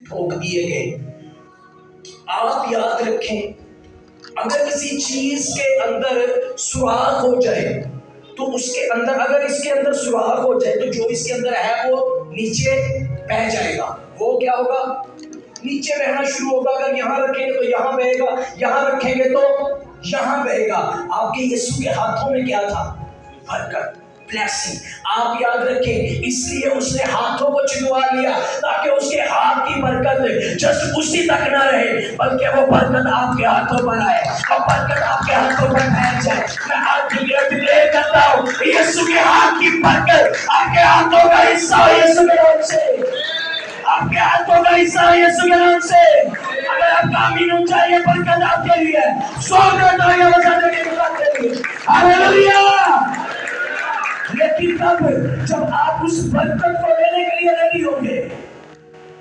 ठोक दिए गए। आप याद रखें, अगर किसी चीज के अंदर सुराख हो जाए तो उसके अंदर, अगर इसके अंदर सुराख हो जाए तो जो इसके अंदर है वो नीचे बह जाएगा। वो क्या होगा? नीचे बहना शुरू होगा। अगर यहाँ रखेंगे तो यहाँ बहेगा, यहाँ रखेंगे तो यहाँ बहेगा। आपके यीशु के हाथों में क्या था? बरकत, ब्लेसिंग। आप याद रखें, इसलिए उसने हाथों को छिलवा लिया ताकि उसके हाथ की बरकत जस्ट उसी तक ना रहे, बल्कि वो बरकत आपके हाथों पर आए और बरकत आपके हाथों पर फैल जाए। मैं आज डिक्लेयर करता हूँ, यीशु के हाथ की बरकत आपके हाथों का हिस्सा हो यीशु के नाम से। आपके हाथों का हिस्सा है यीशु के नाम से। अगर आप कामीन हो चाहिए, बरकत आपके लिए, स्वर्ग तालियां बजाने के लिए। हालेलुया। लेकिन तब जब आप उस बरकत को लेने के लिए रेडी होंगे,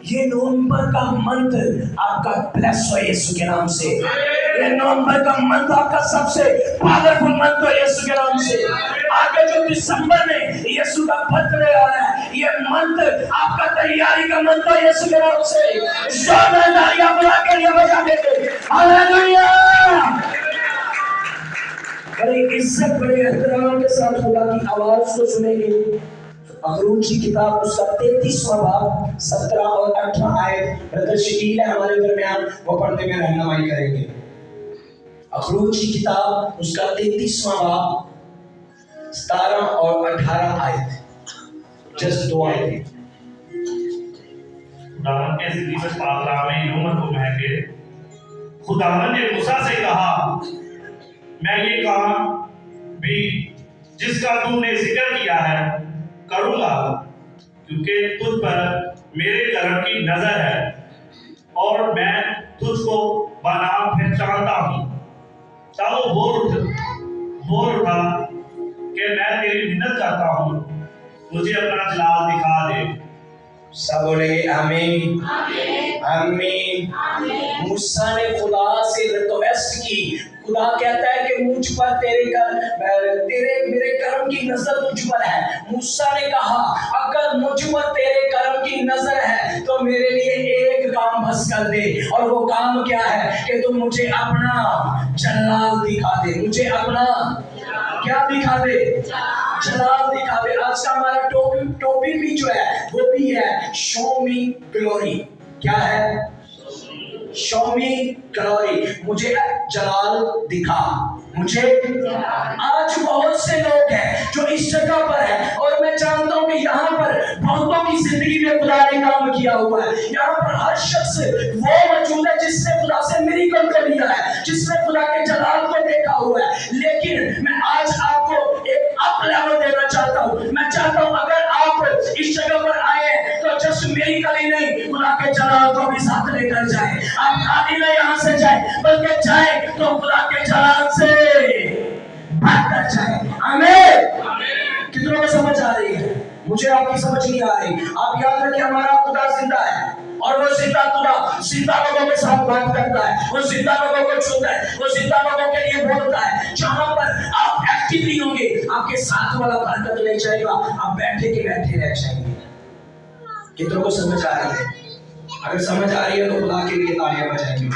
ये नवंबर का मंथ आपका ब्लेस हो यीशु के नाम से। ये नवंबर का मंथ आपका सबसे पावरफुल मंथ हो यीशु के नाम से। आगे जो दिसंबर में यीशु का बर्थडे आ रहा है, ये मंथ आपका तैयारी का मंथ हो यीशु के नाम से। जोरदार तालियां बजा के लिए बजा देंगे। हालेलुया। बड़े इज्जत, बड़े एहतराम के साथ खुदा की आवाज को सुनेंगे। अखरूज की किताब उसका 33वां बाब 17 और 18 आयत ब्रदर शकील है हमारे दरमियान, वो पढ़ने में रहनुमाई करेंगे। अखरूज की किताब उसका 33वां बाब 17 और 18 आयत, जस्ट 2 आयतें। खुदावन के जिंदगी में पाकला में यूमन को महके। खुदावन ने मूसा से कहा, मैं ये काम भी जिसका तूने जिक्र किया है करूंगा, क्योंकि तुझ पर मेरे करम की नजर है और मैं तुझको बनाम पहचानता हूँ। तब वो बोल उठा कि मैं तेरी मिन्नत करता हूँ, मुझे अपना जलाल दिखा दे। सब बोले आमीन आमीन। मूसा ने खुदा से रिक्वेस्ट की। खुदा कहता है कि मुझ पर मेरे कर्म की नजर मुझ पर है। मूसा ने कहा, अगर मुझ पर तेरे कर्म की नजर है तो मेरे लिए एक काम बस कर दे, और वो काम क्या है कि तुम मुझे अपना जलाल दिखा दे। मुझे अपना क्या दिखा दे? जलाल दिखा दे। आज का हमारा टॉपिक भी जो है वो भी है शो मी ग्लोरी। क्या है? शो मी ग्लोरी। मुझे जलाल दिखा, मुझे। आज बहुत से लोग हैं जो इस जगह पर है, और मैं जानता हूं कि यहाँ पर बहुतों की जिंदगी में खुदा ने काम किया हुआ है। यहाँ पर हर शख्स वो मौजूद है जिसने खुदा से मिरेकल को लिया है, जिसने खुदा के जलाल को देखा हुआ है। लेकिन मैं आज आपको एक अप लेवल देना चाहता हूँ। मैं चाहता हूँ अगर आप इस जगह पर आए हैं तो जस्ट मिरेकल ही नहीं, खुदा के जलाल को भी साथ लेकर जाए। आप खाली नहीं यहाँ से जाए, बल्कि जाए तो खुदा के जलाल से भरकर जाए। आमीन। कितनों को समझ आ रही है? मुझे आपकी समझ नहीं आ रही। आप याद रखिए, हमारा खुदा जिंदा है, और वो जिंदा खुदा जिंदा लोगों के साथ बात करता है, वो जिंदा लोगों को छूता है, वो जिंदा लोगों के लिए बोलता है। जहां पर आप एक्टिव नहीं होंगे, आपके साथ वाला बरकत ले जाएगा, आप बैठे के बैठे रह जाएंगे। कितनों को समझ आ रही है? अगर समझ आ रही है तो खुदा के लिए तालियां बजाएंगे।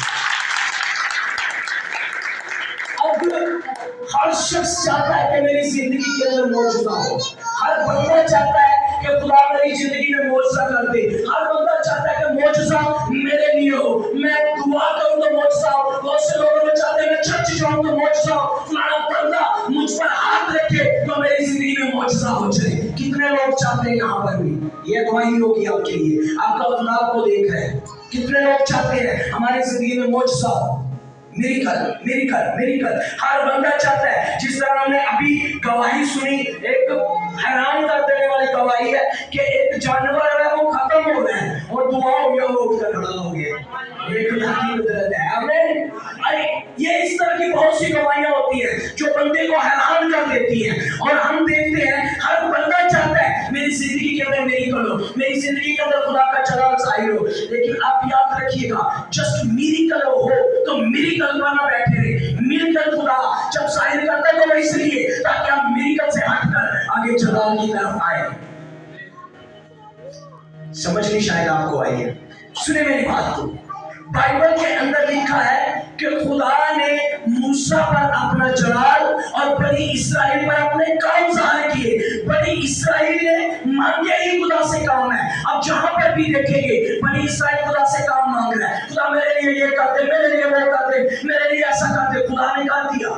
हर शख्स चाहता है कि मेरी जिंदगी के अंदर मौजूदा हो। हर बंदा चाहता है कि खुदा मेरी जिंदगी में मौजूदा कर दे। हर बंदा चाहता है कि मौजूदा मेरे लिए हो। मैं दुआ करूं तो मौजूदा हो। बहुत से लोगों ने चाहते हैं मैं चर्च जाऊं तो मौजूदा हो। फलाना बंदा मुझ पर हाथ रखे तो मेरी जिंदगी में मौजूदा हो जाए। कितने लोग चाहते हैं? यहाँ पर भी ये दुआ ही होगी आपके लिए। आपका खुदा को देख रहे हैं। कितने लोग चाहते हैं हमारी जिंदगी में मौजूदा हो? मिरेकल मिरेकल मिरेकल हर बंदा चाहता है। जिस तरह हमने अभी गवाही सुनी, एक हैरान कर देने वाली गवाही है कि एक जानवर है वो खत्म हो रहा है और दुआओं में वो उठकर खड़ा हो गया। एक कुदरत है। आमीन। अरे ये इस तरह की बहुत सी गवाहियां होती हैं जो बंदे को हैरान कर देती हैं, और हम देखते हैं हर बंदा चाहता है मेरी जिंदगी के अंदर मिरेकल हो, मेरी जिंदगी के अंदर खुदा का जलाल जाहिर हो। लेकिन आप याद रखिएगा, जस्ट मिरेकल हो तो मिरेकल बना बैठे रहे। मिरेकल खुदा जब जाहिर करता है तो इसलिए ताकि आप मिरेकल से हटकर आगे जलाल की तरफ आए। समझ नहीं शायद आपको आई है। सुने मेरी बात को, बाइबल के अंदर लिखा है कि खुदा ने मूसा पर अपना जलाल और बनी इसराइल पर अपने काम जाहिर किए। बनी इसराइल ने मांगे ही खुदा से काम है। अब जहां पर भी देखेंगे बनी इसराइल खुदा से काम मांग रहा है, खुदा मेरे लिए ये कर दे, मेरे लिए वो कर दे, मेरे लिए ऐसा कर दे। खुदा ने कर दिया,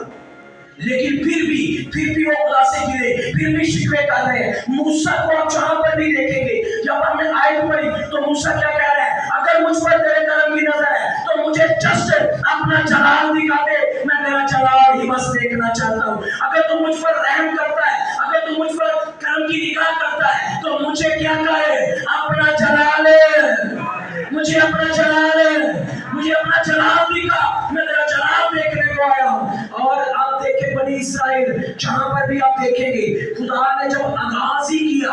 लेकिन फिर भी वो खुदा से गिरे, फिर भी शिकवे कर रहे हैं। मूसा को आप जहां पर भी देखेंगे, जब हमने आयत पढ़ी तो मूसा क्या कह रहा है, अगर मुझ पर तेरे करम की नजर है तो मुझे जस्ट अपना जलाल दिखा दे, मैं तेरा जलाल ही बस देखना चाहता हूँ। अगर तू मुझ पर रहम करता है, अगर तू मुझ पर करम की निगाह करता है तो मुझे क्या करे, अपना जलाल, मुझे अपना जलाल, मुझे अपना जलाल दिखा, मैं तेरा जलाल देखने को आया हूँ। और आप देखें बनी इसराइल, जहां पर भी आप देखेंगे खुदा ने जब आगाज ही किया,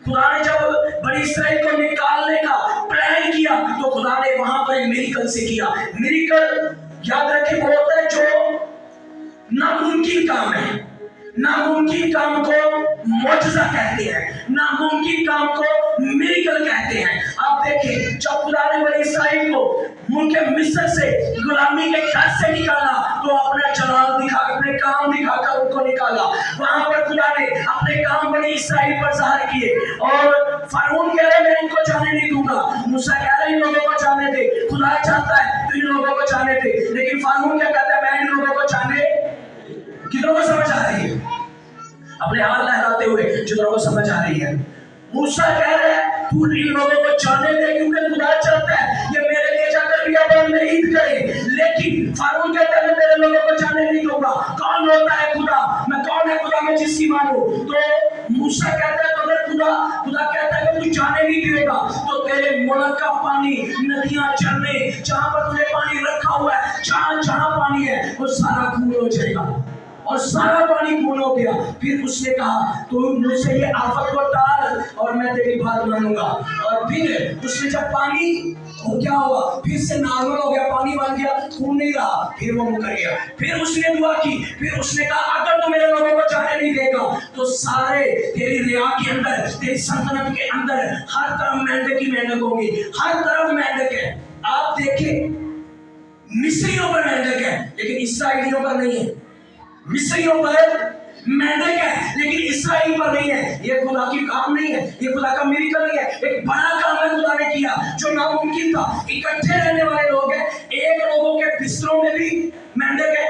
खुदा ने जब बनी इसराइल को निकालने का प्लान किया तो खुदा ने वहां पर एक मिरेकल से किया। मिरेकल याद रखें वो होता है जो नामुमकिन काम है। नामुमकिन काम को मौजज़ा कहते हैं, नामुमकिन काम को मिरेकल कहते हैं। आप देखें जब खुदा ने बनी इसराइल को मुल्क मिस्र से गुलामी के घर से निकाला तो अपना जलाल दिखा, अपने काम दिखाकर उनको निकाला। वहां पर खुदा ने अपने काम बनी इसराइल पर ज़ाहिर किए। और फरौन कह रहे मैं इनको जाने नहीं दूंगा, मूसा कह रहे इन लोगों को जाने दे, खुदा चाहता है तो इन लोगों को जाने दे, लेकिन फरौन क्या कहता है, मैं इन लोगों को जाने, कितनों को समझ आ रही है? अपने हाथ लहराते हुए जितनों को समझ आ रही है। मूसा कह रहे हैं तू इन लोगों को जाने दे, क्योंकि खुदा चाहता है ये मेरे लिए जाकर बियाबान में ईद करे। लेकिन फारून कहता है मैं तेरे लोगों को जाने नहीं दूंगा। कौन होता है खुदा? मैं कौन है खुदा मैं जिसकी मानूं? तो मूसा कहता है तो अगर खुदा कहता है कि तू जाने नहीं देगा तो तेरे मुल्क का पानी, नदियां, झरने, जहां पर तुझे पानी रखा हुआ है, जहां जहां पानी है वो सारा खून हो जाएगा। और सारा पानी खून हो गया। फिर उसने कहा तू मुझसे ये आफत को टाल और मैं तेरी बात मानूंगा। और फिर उसने जब पानी हो क्या हुआ, फिर से नॉर्मल हो गया, पानी बन गया, खून नहीं रहा, फिर वो मुकर गया। फिर उसने दुआ की, फिर उसने कहा अगर तू मेरे लोगों को जाने नहीं देगा तो सारे तेरी रिया के अंदर, तेरी सल्तनत के अंदर हर तरफ मेंढक ही मेंढक होंगे, हर तरफ मेंढक है। आप देखें मिस्रियों पर मेंढक है लेकिन इसराइलियों पर नहीं है। मिस्रियों पर मेंढक है लेकिन इसराइल पर नहीं है। ये खुदा की काम नहीं है, ये खुदा का मिरेकल नहीं है। एक बड़ा काम है खुदा ने किया जो नामुमकिन था। इकट्ठे रहने वाले लोग हैं, एक लोगों के बिस्तरों में भी मेंढक है,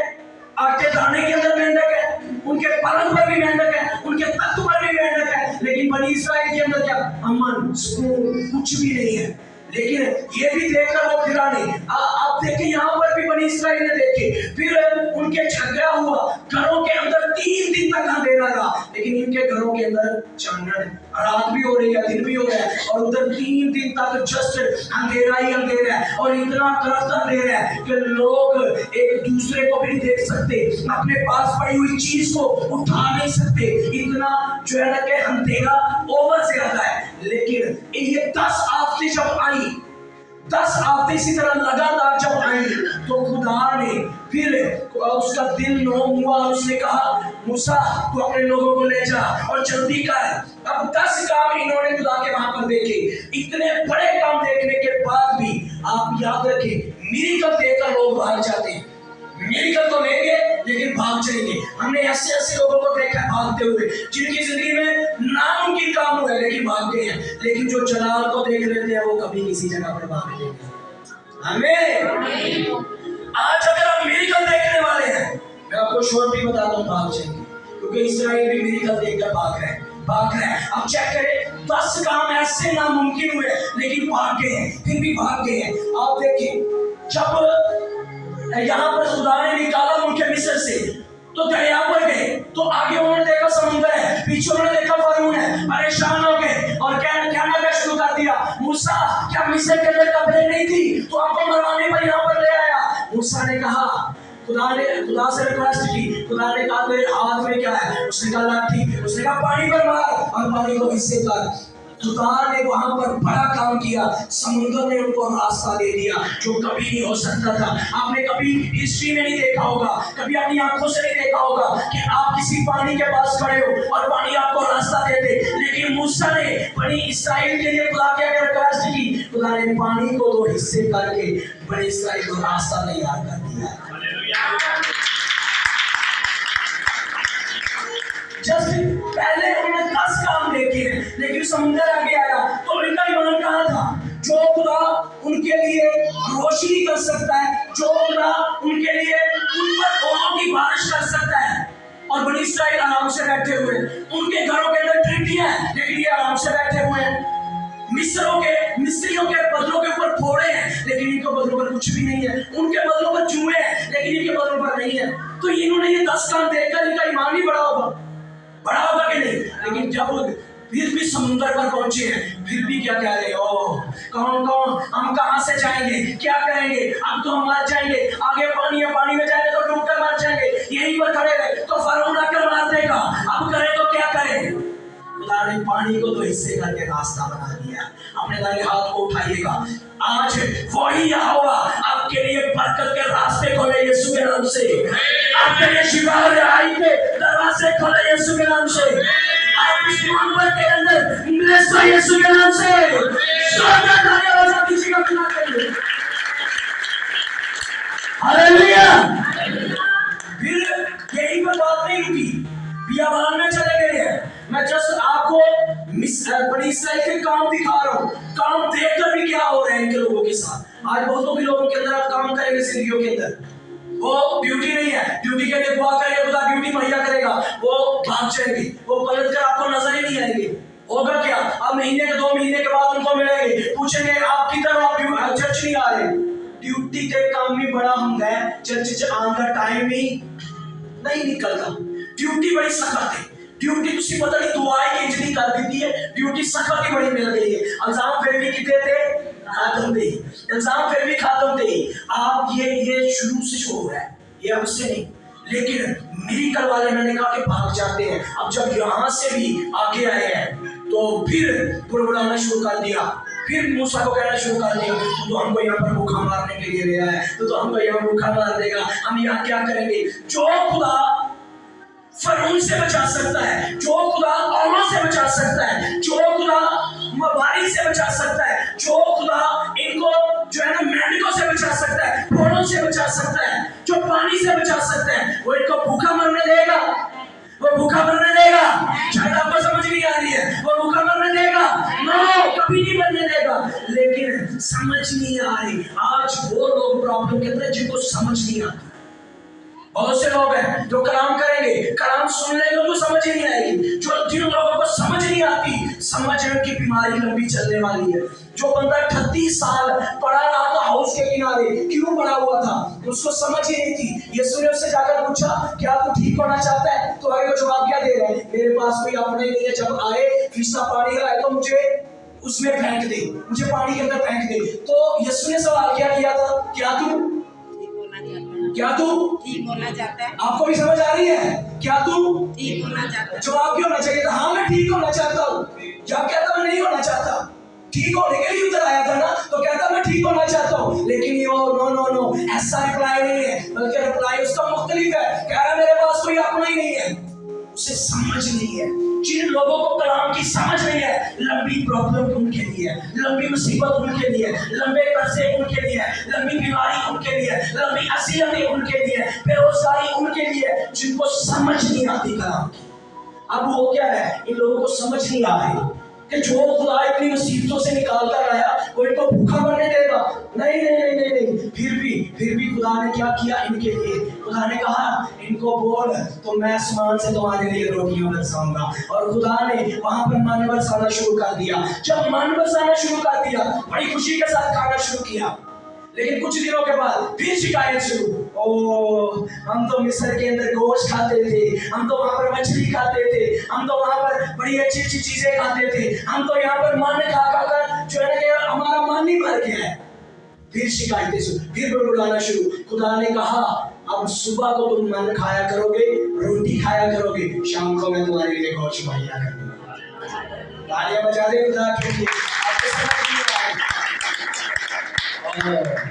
आटे दाने के अंदर मेंढक है, उनके पलंग पर भी मेंढक है, उनके तख्त पर भी मेंढक है। लेकिन बनी इसराइल के अंदर क्या अमन, सुकून कुछ भी नहीं है। लेकिन ये भी देखकर वो फिरा नहीं। आप देखें यहाँ पर भी बनी इसराइल ने देखे, फिर उनके झगड़ा हुआ, घरों के अंदर 3 दिन तक अंधेरा रहा। लेकिन इनके घरों के अंदर चानन, रात भी हो रही है, दिन भी हो रहा है, और उधर 3 दिन तक जस्ट अंधेरा ही अंधेरा है। और इतना तरस अंधेरा है कि लोग एक दूसरे को भी नहीं देख सकते, अपने पास पड़ी हुई चीज को उठा नहीं सकते। इतना जो है ना कि अंधेरा ओवर ज्यादा है। लेकिन ये 10 आफतें जब आई, 10 आफतें इसी तरह लगातार जब आई तो खुदा ने फिर उसका दिल नरम हुआ। उसने कहा मूसा तू अपने लोगों को ले जा और जल्दी कर। अब 10 काम इन्होंने खुदा के वहां पर देखे। इतने बड़े काम देखने के बाद भी आप याद रखें मिरेकल देखकर लोग भाग जाते हैं। मिरेकल तो लेंगे लेकिन भाग जाएंगे। हमने ऐसे ऐसे लोगों को देखा भागते हुए जिनकी जिंदगी में नामुमकिन काम हुआ है लेकिन भाग गए हैं। लेकिन जो जलाल को देख लेते हैं वो कभी किसी जगह पर भाग नहीं देते। हमें आज अगर आप मिरेकल देखने वाले हैं, मैं आपको श्योरिटी बताता हूँ भाग जाएंगे, क्योंकि इसराइल भी मिरेकल देखकर भाग रहे हैं। अब चेक करें 10 काम ऐसे नामुमकिन हुए लेकिन भाग गए हैं, फिर भी भाग गए हैं। आप देखिए जब यहाँ पर खुदा ने निकाला उनके मिस्र से तो दरिया पर गए तो आगे उन्होंने देखा समुद्र है, पीछे उन्होंने देखा फरौन है, परेशान हो गए और कहना शुरू कर दिया मूसा क्या मिस्र के अंदर कपड़े नहीं थी तो आपको मरवाने पर यहाँ पर ले आया। मूसा ने कहा खुदा से रिक्वेस्ट की, खुदा ने कहा तेरे हाथ में क्या है? उसने कहा लाठी। उसने कहा पानी पर मार और पानी को हिस्से कर। खुदा ने वहां पर बड़ा काम किया, समुद्र ने उनको रास्ता दे दिया जो कभी नहीं हो सकता था। आपने कभी हिस्ट्री में नहीं देखा होगा, कभी अपनी आंखों से नहीं देखा होगा कि आप किसी पानी के पास खड़े हो और पानी आपको रास्ता दे दे, लेकिन मूसा ने बनी इसराइल के लिए खुदा क्या रिक्वेस्ट की, खुदा ने पानी को 2 हिस्से करके बड़े इसराइल को रास्ता तैयार कर दिया। जस्ट पहले उन्होंने 10 काम देखे हैं, लेकिन समुद्र आगे आया तो इनका ईमान कहाँ था? जो खुदा उनके लिए रोशनी कर सकता है, जो खुदा उनके लिए उन पर ओलों की बारिश कर सकता है, और बनी इसराइल आराम से बैठे हुए, उनके घरों के अंदर ट्रिटियां हैं लेकिन ये आराम से बैठे हुए हैं। मिस्रियों के बदलों के ऊपर फोड़े हैं लेकिन इनके बदलों पर कुछ भी नहीं है, उनके बदलों पर जुए हैं लेकिन इनके बदलों पर नहीं है। तो इन्होंने ये 10 काम देखकर इनका ईमान ही बड़ा होगा कि नहीं? लेकिन जब फिर भी समुद्र पर पहुंचे हैं, फिर भी क्या कह रहे हो, कौन हम कहां से जाएंगे, क्या करेंगे, अब तो हम मर जाएंगे, आगे पानी है, पानी में जाएंगे तो डूब कर मर जाएंगे, यहीं पर खड़े रहे तो फरौन आकर मार देगा, अब करें तो क्या करें? खुदा ने पानी को 2 हिस्से करके रास्ता बना दिया। अपने दाहिने हाथ को उठाइएगा, आज वही यहोवा आपके लिए बरकत के रास्ते खोले यीशु के नाम से, आपके लिए शिफा और रिहाई के दरवाजे खोले यीशु के नाम से, आप इस मोहब्बत के अंदर मिले यीशु के नाम से। किसी का बिना करिए, हालेलुया। फिर यही पर बात नहीं रुकी, बियाबान में चले गए हैं। मैं जस्ट आपको बड़ी इसराइल के काम दिखा रहा हूँ, काम देखकर भी क्या हो रहे हैं इनके लोगों के साथ। आज बहुतों के लोगों के अंदर आप काम करेंगे जिंदगियों के अंदर, वो ड्यूटी नहीं है, ड्यूटी के लिए दुआ करेंगे खुदा ड्यूटी मुहैया करेगा, वो भाग जाएंगे, वो पलट कर आपको नजर ही नहीं आएंगे। होगा क्या, अब महीने के 2 महीने के बाद उनको मिलेंगे, पूछेंगे आप किधर, आप चर्च नहीं आ रहे। ड्यूटी के काम भी बड़ा हम गए, चर्च आने का टाइम ही नहीं निकलता। ड्यूटी बड़ी सख्त है, ड्यूटी तुझे पता नहीं दुआएं की इतनी कर देती है, ड्यूटी सख्त ही बड़ी मिल गई है। एग्जाम फिर भी कितने थे, खातम थे, एग्जाम फिर भी खातम थे। आप ये शुरू से हो रहा है, ये अब से नहीं, लेकिन मिरेकल वाले मैंने कहा कि भाग जाते हैं। अब जब यहाँ से भी आगे आए हैं तो फिर बुड़बुड़ाना शुरू कर दिया, फिर मूसा को कहना शुरू कर दिया, तो हमको यहाँ पर भूखा मारने के लिए ले आया है, तो हमको यहाँ भूखा मार देगा, हम यहाँ क्या करेंगे? जो खुदा फरौन से बचा सकता है, जो खुदा औलों से बचा सकता है, जो खुदा बारिश से बचा सकता है, जो खुदा इनको जो है ना मेंढकों से बचा सकता है, घोड़ों से बचा सकता है, जो पानी से बचा सकता है, वो इनको भूखा मरने देगा, वो भूखा मरने देगा। शायद आपको समझ नहीं आ रही है, वो भूखा मरने देगा, नो कभी नहीं मरने देगा। लेकिन समझ नहीं आ रही, आज वो लोग प्रॉब्लम के अंदर जिनको समझ नहीं आती। बहुत से लोग हैं जो कलाम करेंगे, कलाम सुन लेंगे तो समझ ही नहीं आएगी। जिन लोगों को समझ नहीं आती, समझने की बीमारी लंबी चलने वाली है। जो बंदा 38 साल पड़ा रहा था हाउस के किनारे, क्यों पड़ा हुआ था? उसको समझ ही नहीं थी। यीशु ने उससे जाकर पूछा, क्या तू ठीक होना चाहता है? तो आगे को जवाब क्या दे रहा है? मेरे पास कोई अपना ही नहीं है, जब आए फीसदा पानी आए तो मुझे उसमें फेंक दे, मुझे पानी के अंदर फेंक दे। तो यीशु ने सवाल क्या किया था? क्या तू ठीक होना चाहता है? आपको भी समझ आ रही है? क्या तू ठीक होना चाहता है? जवाब क्यों होना चाहिए था? हाँ मैं ठीक होना चाहता हूँ। जब कहता मैं नहीं होना चाहता, ठीक होने के लिए उधर आया था ना, तो कहता मैं ठीक होना चाहता हूँ, लेकिन ये नो ऐसा रिप्लाई नहीं है, बल्कि रिप्लाई उसका मुख्तलिफ है। कह रहा मेरे पास कोई अपना ही नहीं है, उसे समझ नहीं है। जिन लोगों को कलाम की समझ नहीं है, लंबी प्रॉब्लम उनके लिए, लंबी मुसीबत उनके लिए, लंबे कर्जे उनके लिए, लंबी बीमारी उनके लिए, लंबी असीयतें उनके लिए, बेरोजगारी उनके लिए, जिनको समझ नहीं आती कलाम की। अब वो क्या है, इन लोगों को समझ नहीं आ रही कि जो खुदा इतनी मुसीबतों से निकाल कर आया वो इनको भूखा मरने देगा। नहीं। फिर भी खुदा ने क्या किया इनके लिए? खुदा ने कहा इनको बोल तो मैं आसमान से तुम्हारे लिए रोटियां बरसाऊंगा। और खुदा ने वहां पर मन बरसाना शुरू कर दिया। जब मन बरसाना शुरू कर दिया, बड़ी खुशी के साथ खाना शुरू किया, लेकिन कुछ दिनों के बाद फिर शिकायत शुरू। हम तो मिस्र के अंदर गोश्त खाते थे, हम तो वहां पर मछली खाते थे, हम तो वहां पर बड़ी अच्छी चीजें खाते थे, हम तो यहाँ पर मन खा कर जो है कि हमारा मन नहीं भर गया है। फिर शिकायतें शुरू, फिर बुड़बुड़ाना शुरू। खुदा ने कहा अब सुबह को तुम मन खाया करोगे, रोटी खाया करोगे, शाम को मैं तुम्हारे लिए गोश्त मुहैया करूंगा। तालियां बजा दे खुदा के लिए। आपको समझ नहीं आ रही? और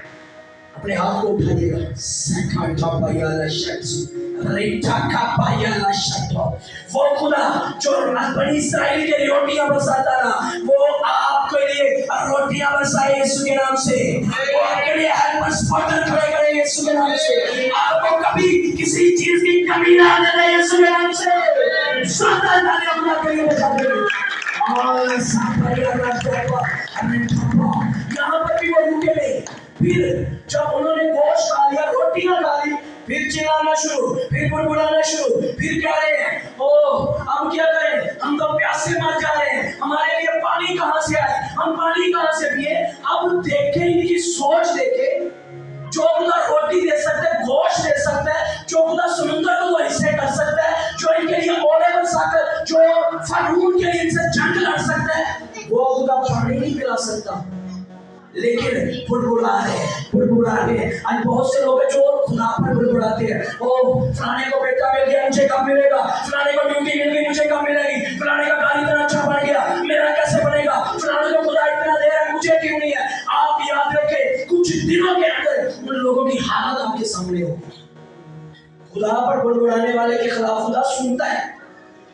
अपने हाथ को उठाइएगा। सकाटा पायाला शट्सु रेटा का पायाला शट्टो। वो खुदा जो बनी इस्राएल के रोटियां बरसाता रहा, वो आपके लिए रोटियां बरसाए यीशु के नाम से। वो आपके लिए हेल्पर्स पॉटर खड़े करे यीशु के नाम से। आपको कभी किसी चीज की कमी ना आने दे यीशु के नाम से। साता तालियां अपना के लिए बजा दे। और सापायाला शट्टो यहाँ पर भी वो रुके नहीं। फिर जब उन्होंने गोश्त खा लिया, रोटियां खा ली, फिर चिल्लाना शुरू, फिर बुड़बुड़ाना शुरू, फिर कह रहे हैं ओ हम क्या करें, हम तो प्यासे मर जा रहे हैं, हमारे लिए पानी कहाँ से आए, हम पानी कहाँ से पिए। अब देखे इनकी सोच, देखे जो खुदा रोटी दे सकता है, गोश्त दे सकता है, जो खुदा समुद्र को दो हिस्से कर सकता है, जो इनके लिए ओले बरसाकर, जो फरऊन के लिए इनसे जंग लड़ सकता है, वो खुदा पानी नहीं पिला सकता। लेकिन बुड़बुड़ा रहे। आज बहुत से लोग हैं जो खुदा पर बुड़बुड़ाते हैं। ओ फलाने को बेटा मिल गया, मुझे कब मिलेगा, फलाने को ड्यूटी मिल गई, मुझे कब मिलेगी, फलाने का गाड़ी इतना अच्छा बन गया, मेरा कैसे बनेगा, फलाने को खुदा इतना दे रहा है, मुझे क्यों नहीं है। आप याद रखें, कुछ दिनों के अंदर उन लोगों की हालत आपके सामने हो। खुदा पर बुड़बुड़ाने वाले के खिलाफ खुदा सुनता है।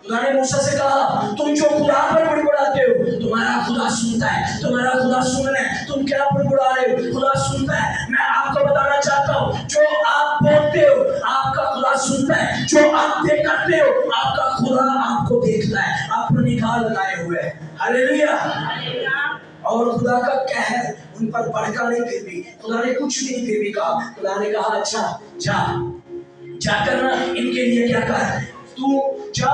खुदा ने मूसा से कहा, तुम जो खुदा पर बुड़बुड़ाते हो, तुम्हारा खुदा सुनता है, तुम्हारा खुदा सुन रहा है, तुम क्या बुड़बुड़ा रहे हो, खुदा सुनता है। मैं आपको बताना चाहता हूँ, जो आप बोलते हो आपका खुदा सुनता है, जो आप करते हो आपका खुदा आपको देखता है, आप पर निगाह लगाए हुए है। हालेलुया। और खुदा का कहर उन पर भड़का नहीं, फिर भी खुदा ने कुछ नहीं फिर भी कहा। खुदा ने कहा अच्छा जा करना इनके लिए क्या कर, तू जा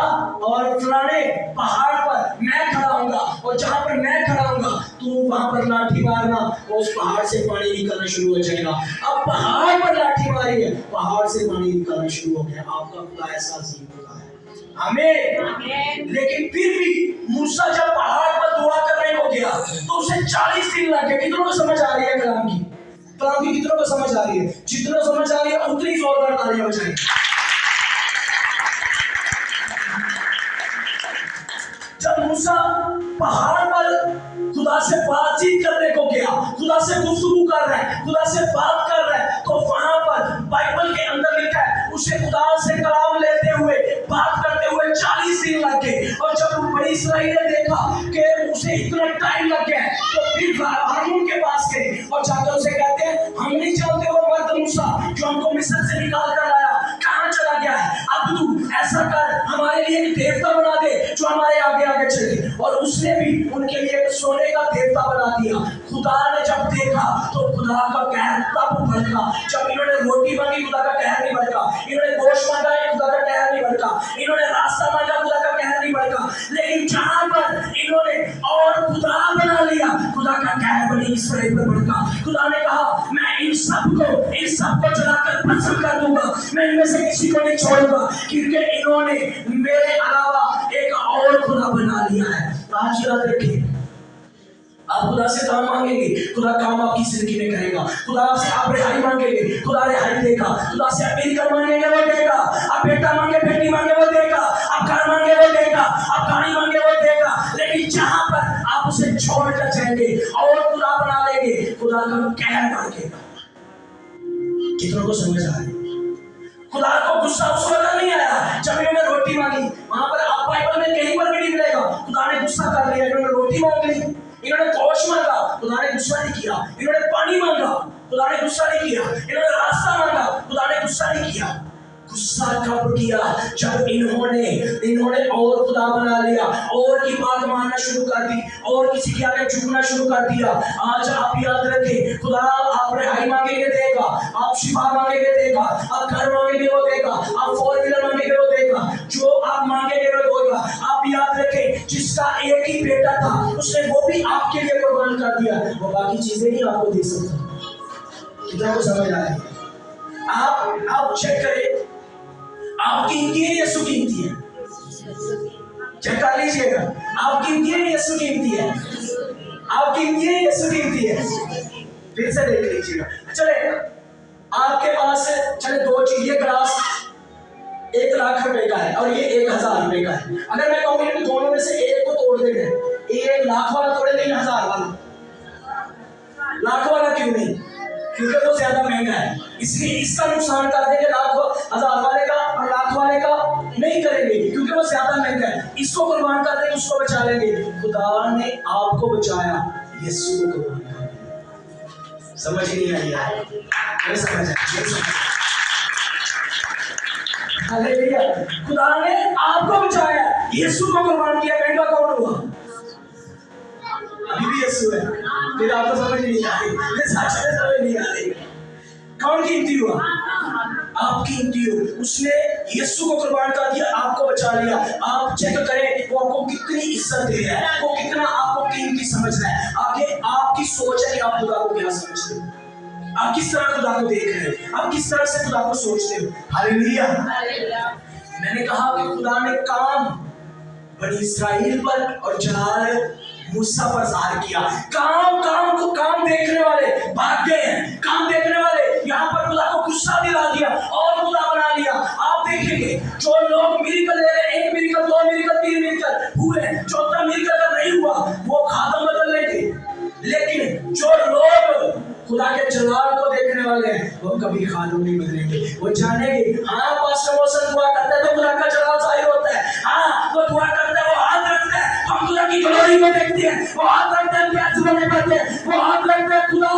और फलाने पहाड़ पर मैं खड़ा हूँगा, और जहाँ पर मैं खड़ा हूँगा तू वहाँ पर लाठी मारना, उस पहाड़ से पानी निकलना शुरू हो जाएगा। अब पहाड़ पर लाठी मारी है, पहाड़ से पानी निकलना शुरू हो गया। आपका खुदा ऐसा अजीम खुदा है। आमीन। लेकिन फिर भी मूसा जब पहाड़ पर दुआ करने को गया तो उसे 40 दिन लग गए। कितनों को समझ आ रही है कलाम की कितनों को समझ आ रही है? जितनों समझ आ रही है उतनी जोरदार तालियां बजाएं। जब मूसा पहाड़ पर खुदा से बातचीत करने को गया, खुदा से गुफ्तगू कर रहा है, खुदा से बात कर रहा है, तो वहां पर बाइबल के अंदर लिखा है उसे खुदा से कलाम लेते हुए, बात करते हुए 40 दिन लग गए। और जब बड़ी इस्राएल ने देखा कि उसे इतना टाइम लग गया, तो फिर हारून के पास गए और जाकर उसे कहते हैं, हम नहीं जानते वो मर्द मूसा जो हमको मिस्र से निकाल कर लाया कहाँ चला गया है। अब तू ऐसा कर, हमारे लिए एक देवता बना दे जो हमारे आगे आगे चले। और उसने भी उनके लिए एक सोने का देवता बना दिया। खुदा ने जब देखा तो खुदा का कहर तब भड़का। जब इन्होंने रोटी मांगी, खुदा का कहर नहीं भड़का। इन्होंने गोश्त मांगा, खुदा का कहर नहीं भड़का। इन्होंने रास्ता मांगा, खुदा का कहर नहीं भड़का। लेकिन जहां पर इन्होंने और खुदा बना लिया, खुदा का कहर बनी इस्राएल पर भड़का। खुदा ने कहा, मैं इन सबको जलाकर भस्म कर दूंगा, मैं इनमें से किसी को नहीं छोड़ूंगा, क्योंकि इन्होंने मेरे अलावा एक और खुदा बना लिया है। आज याद रखिए, आप खुदा से काम मांगेंगे, खुदा काम आपकी जिंदगी में करेगा। खुदा से आप रिहाई मांगेंगे, खुदा रिहाई देगा। खुदा से आप इनकम मांगेंगे, वो देगा। आप बेटा मांगे, बेटी मांगे, वो देगा। आप घर मांगे, वो देगा। आप गाड़ी मांगे, वो देगा। लेकिन जहां पर आप उसे छोड़ कर जाएंगे और खुदा बना लेंगे, खुदा का कहर मांगेगा। कितनों को समझ आ रही? खुदा को गुस्सा उस वक्त नहीं आया जब इन्होंने रोटी मांगी। वहां पर आप बाइबल में कहीं पर भी नहीं मिलेगा खुदा ने गुस्सा कर लिया। इन्होंने रोटी मांग ली, इन्होंने गोश्त मांगा, खुदा ने गुस्सा नहीं किया। इन्होंने पानी मांगा, खुदा ने गुस्सा नहीं किया। इन्होंने रास्ता मांगा, खुदा ने गुस्सा नहीं किया। गुस्सा कब किया? जब इन्होंने और खुदा बना लिया, और की बात मानना शुरू कर दी, और किसी के आगे झुकना शुरू कर दिया। आज आप याद रखें, खुदा आप रिहाई मांगेंगे देगा, आप शिफा मांगेंगे देगा, आप घर मांगेंगे वो देगा, आप 4 व्हीलर मांगेंगे वो देगा, जो आप मांगेंगे वो देगा। आप याद रखें, जिसका एक ही बेटा था उसने वो भी आपके लिए कुर्बान कर दिया, वो बाकी चीजें नहीं आपको दे सकता। कितना को समझ आ रही है? आप चेक करें, आप कीमती है, यीशु कीमती है। चेक कर लीजिएगा, आप कीमती है, यीशु कीमती है। आप कीमती है, यीशु कीमती है। फिर से देख लीजिएगा। चले आपके पास चले 2 चीज, ये ग्लास 1 लाख रुपए का है और ये 1000 रुपए का है। अगर मैं कहूँ कि दोनों में से एक को तोड़ देंगे, 1 लाख वाला तोड़े नहीं, 1000 वाला। लाख वाला क्यों नहीं? क्योंकि वो ज्यादा महंगा है, इसलिए इसका नुकसान कर देंगे, 1000 वाले का, और लाख वाले का नहीं करेंगे क्योंकि वो ज्यादा महंगा है। इसको कुर्बान कर देंगे, उसको बचा लेंगे। खुदा ने आपको बचाया, यीशु को कुर्बान कर दिया। समझ नहीं आई यार? नहीं समझ आई? हालेलुया। खुदा ने आपको बचाया, यीशु को कुर्बान किया। महंगा कौन हुआ? अभी भी यीशु है। फिर आपको समझ नहीं आ रही, सच में समझ नहीं आ रही। कौन कीमती हुआ? आप कीमती हो। उसने यीशु को कुर्बान कर दिया, आपको बचा लिया। आप चेक करें वो आपको कितनी इज्जत दे रहा है, वो कितना आपको कीमती समझ रहा है। आगे आपकी सोच है कि आप खुदा को क्या समझते हो, आप किस तरह खुदा को देख रहे हो, आप किस तरह से खुदा को सोचते हो। हालेलुया। मैंने कहा कि खुदा ने काम बनी इस्राएल पर और जलाल मूसा पर ज़ाहिर किया। काम देखने वाले भाग गए हैं, काम देखने वाले यहाँ पर खुदा को गुस्सा दिला दिया और खुदा बना लिया। आप देखेंगे जो लोग मिरेकल ले रहे हैं, 1 मिरेकल, 2 मिरेकल, 3 मिरेकल हुए, 4था मिरेकल अगर नहीं हुआ वो खातम बदल लेंगे। लेकिन जो लोग खुदा के जलाल को देखने वाले हैं वो कभी खातम नहीं बदलेंगे। वो जानेंगे हाँ पास्टर मोहसिन दुआ करता है तो खुदा का जलाल जाहिर होता है, हाँ वो दुआ करता है, वो हाथ रखता है, हम खुदा की ग्लोरी को देखते हैं, वो हाथ रखता है, प्यास होने पड़ते हैं, वो हाथ रखता है, खुदा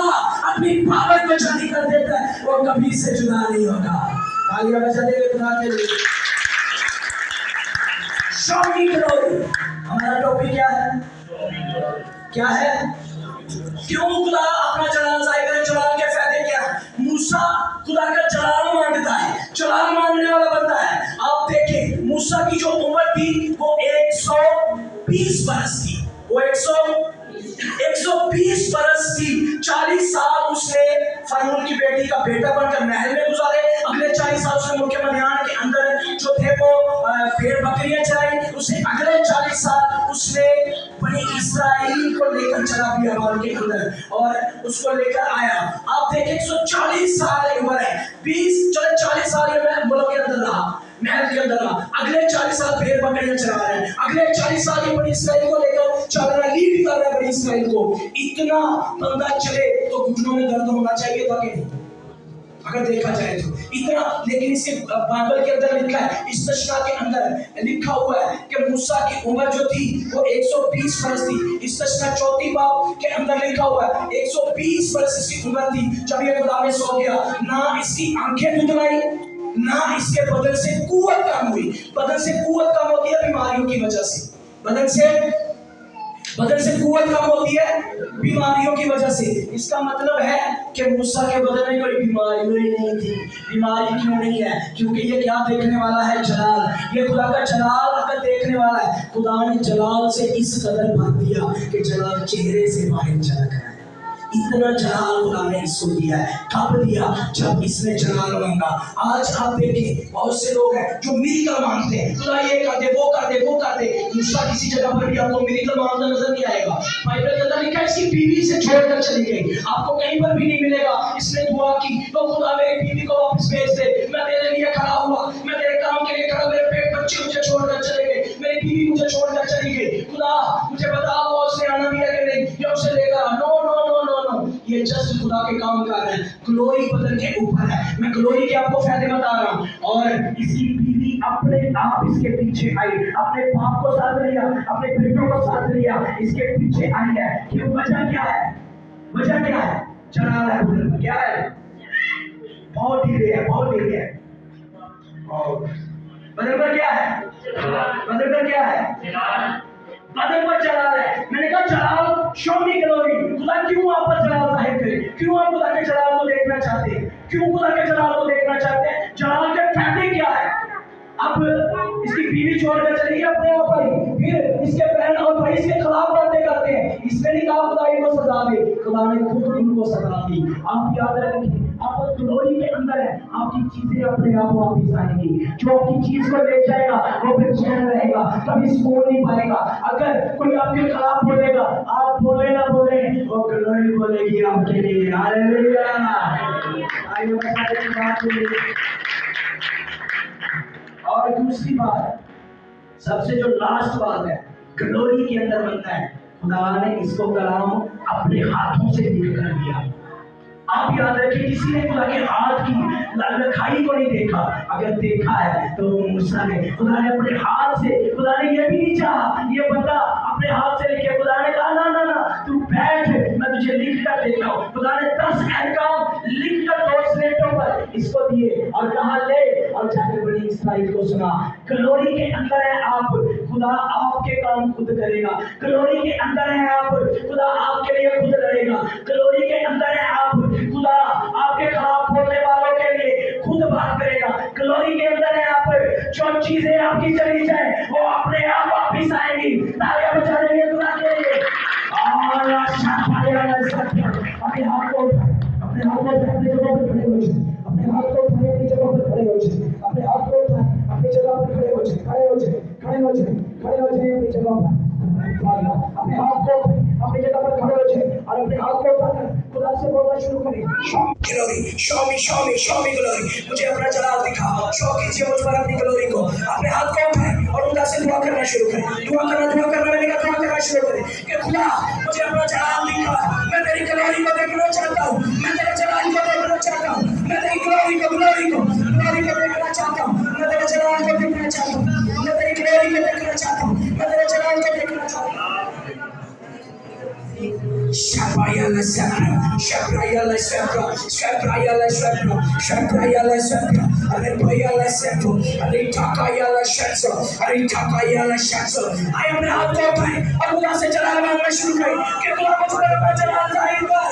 अपनी पावर को जारी कर देता है, वो कभी से जुदा नहीं होगा। तालियां बजा देंगे खुदा के लिए। शो मी ग्लोरी। हमारा टॉपिक क्या है? क्या है? क्यों खुदा अपना जलाल जाहिर करे? जलाल के फायदे क्या है? मूसा खुदा का जलाल मांगता है, जलाल मांगने वाला बंदा है। आप देखें मूसा की जो उम्र थी वो 120 बरस थी, वो 120 बरस थी। 40 साल उसने फरौन की बेटी का बेटा बनकर महल में गुजारे। अगले 40 साल उसने मुल्क मदयान के अंदर जो थे वो भेड़ बकरियां चराई। उसने अगले 40 साल उसने बनी इस्राएल को लेकर चला बियाबान के अंदर और उसको लेकर आया। आप देखें 140 साल उम्र है, 40 साल ये मुल्क के अंदर रहा, महल के अंदर रहा। अगले 40 साल भेड़ बकरियां चरा रहे हैं, अगले 40 साल ये बड़ी इस्राएल को लेकर चल रहा है, लीड कर रहा है बड़ी इस्राएल को। इतना बंदा चले तो घुटनों में दर्द होना चाहिए था कि नहीं? अगर देखा जाए तो इतना। लेकिन इसके बाइबल के अंदर लिखा है, इस्तिशना के अंदर लिखा हुआ है कि मूसा की उम्र जो थी वो 120 बरस थी। इस्तिशना 4 बाब के अंदर लिखा हुआ है 120 बरस इसकी उम्र थी जब ये खुदा में सो गया। ना इसकी आंखें दुधलाई, ना इसके बदन से कुव्वत कम हुई। बदन से कुव्वत कम होती है बीमारियों की वजह से, बदन से कुव्वत कम होती है बीमारियों की वजह से। इसका मतलब है कि मूसा के बदन में कोई बीमारी ही नहीं थी। बीमारी क्यों नहीं है? क्योंकि ये क्या देखने वाला है? जलाल। ये खुदा का जलाल अगर देखने वाला है, खुदा ने जलाल से इस कदर भर दिया कि जलाल चेहरे से बाहर झलक रहा है। इतना जलाल खुदा ने इसको दिया है। कब दिया? जब इसने जलाल मांगा। आज आप देखें बहुत से लोग हैं जो मिरेकल मांगते हैं, खुदा ये कर दे, वो कर दे, वो कर दे। मूसा किसी जगह पर भी आपको मिरेकल मांगता नजर नहीं आएगा। बाइबल के अंदर लिखा है इसकी बीवी से छोड़कर चली गई, आपको कहीं पर भी नहीं मिलेगा। इसने दुआ की तो खुदा मेरी बीवी को वापस भेज दे, मैं तेरे लिए खड़ा हुआ, मैं तेरे काम के लिए खड़ा, मेरे पेट बच्चे मुझे छोड़कर चले गए, मेरी बीवी मुझे छोड़कर चली गई। खुदा मुझे बताओ वो उसने आना भी है कि नहीं, या उसे लेकर? No no no no no, ये जस्ट खुदा के काम कर रहे हैं। ग्लोरी बदन के ऊपर है। मैं ग्लोरी के आपको फायदे बता रहा हूँ। और इसकी बीवी अपने आप इसके पीछे आई, अपने बाप को साथ लिया, अपने बेटों को साथ लिया, इसके पीछे आई है। क्यों? वजह क्या है? वजह क्या है? जलाल है बदन पर। क्या है? बहुत ढीले है, बहुत ढीले है। बदन पर क्या है? बदन पर क्या है? बदन पर जलाल है। मैंने कहा जलाल, शो मी ग्लोरी। खुदा क्यों आप पर जलाल जाहिर करे? क्यों आप खुदा के जलाल को देखना चाहते हैं? क्यों खुदा के जलाल को देखना चाहते हैं? जलाल के फायदे क्या है? अब इसकी बीवी छोड़कर चली गई अपने आप पर, फिर इसके बहन और भाई इसके खिलाफ बातें करते हैं। इसने नहीं कहा खुदा इनको सजा दे, खुदा ने खुद इनको सजा दी। आप याद रखें, आप ग्लोरी के अंदर है, आपकी चीजें अपने आप वापस आएंगी। जो आपकी चीज को ले जाएगा वो बेचैन रहेगा, कभी सुकून नहीं पाएगा। अगर कोई आपके खिलाफ बोलेगा, आप बोले ना बोले, वो ग्लोरी बोलेगी आपके लिए। हालेलुया। आइए और दूसरी बात, सबसे जो लास्ट बात है, ग्लोरी के अंदर बनता है खुदा ने इसको कलाम अपने हाथों से लिख कर दिया। आप याद रखिए, किसी ने खुदा के हाथ की लखाई को नहीं देखा, अगर देखा है तो वो मूसा ने, खुदा ने अपने हाथ से, खुदा ने ये भी नहीं चाहा ये बता अपने हाथ से लिखे, खुदा ने कहा ना ना ना तू बैठ, मैं तुझे लिख कर देता हूँ। खुदा ने 10 अहकाम लिख कर 2 स्लेटों पर इसको दिए और कहा ले और जाकर बड़ी इसराइल को सुना। ग्लोरी के अंदर है आप, खुदा आपके काम खुद करेगा। ग्लोरी के अंदर है आप, खुदा आपके लिए खुद लड़ेगा। ग्लोरी के अंदर है आप, खुदा आपके खिलाफ बोलने वालों के लिए खुद बात करेगा। ग्लोरी के अंदर है आप, जो चीजें आपकी चली जाए वो अपने आप वापिस आएंगी। तालियां बजा देंगे खुदा के लिए। अपने हाथ को अपने हाथ को अपनी जगह पर खड़े हो जाए, अपने हाथ को अपनी जगह पर खड़े हो जाए, अपने हाथ को अपनी जगह पर खड़े हो जाए, खड़े हो जाए, खड़े हो जाए, खड़े हो जाए अपनी जगह पर। अपने हाथ को अपनी जगह पर खड़े हो जाए और अपने हाथ को उठाकर खुदा से बोलना शुरू करें। ग्लोरी, शो मी ग्लोरी, मुझे अपना जलाल दिखा, शो कीजिए मुझ पर अपनी ग्लोरी को। अपने हाथ को उठाएं और खुदा से दुआ करना शुरू करें। दुआ करना मैंने कहा, दुआ करना शुरू करें कि खुदा मुझे अपना जलाल दिखा, मैं तेरी ग्लोरी को देखना चाहता हूँ, मैं तेरे जलाल को देखना चाहता हूँ, मैं तेरी ग्लोरी को देखना चाहता हूँ, मैं तेरे जलाल को देखना चाहता हूँ, मैं तेरी ग्लोरी को देखना चाहता हूँ, मैं तेरे जलाल को देखना चाहता हूँ। Shabrayala Sabra, Shabrayala Sabra, Shabrayala Sabra, Shabrayala Sabra, Arebayala Sabra, Aretakayala Shatsa, Aretakayala Shatsa. I am now talking. अब खुदा से जलाल मांगना शुरू करें कि खुदा मुझ पर अपना जलाल जाहिर कर।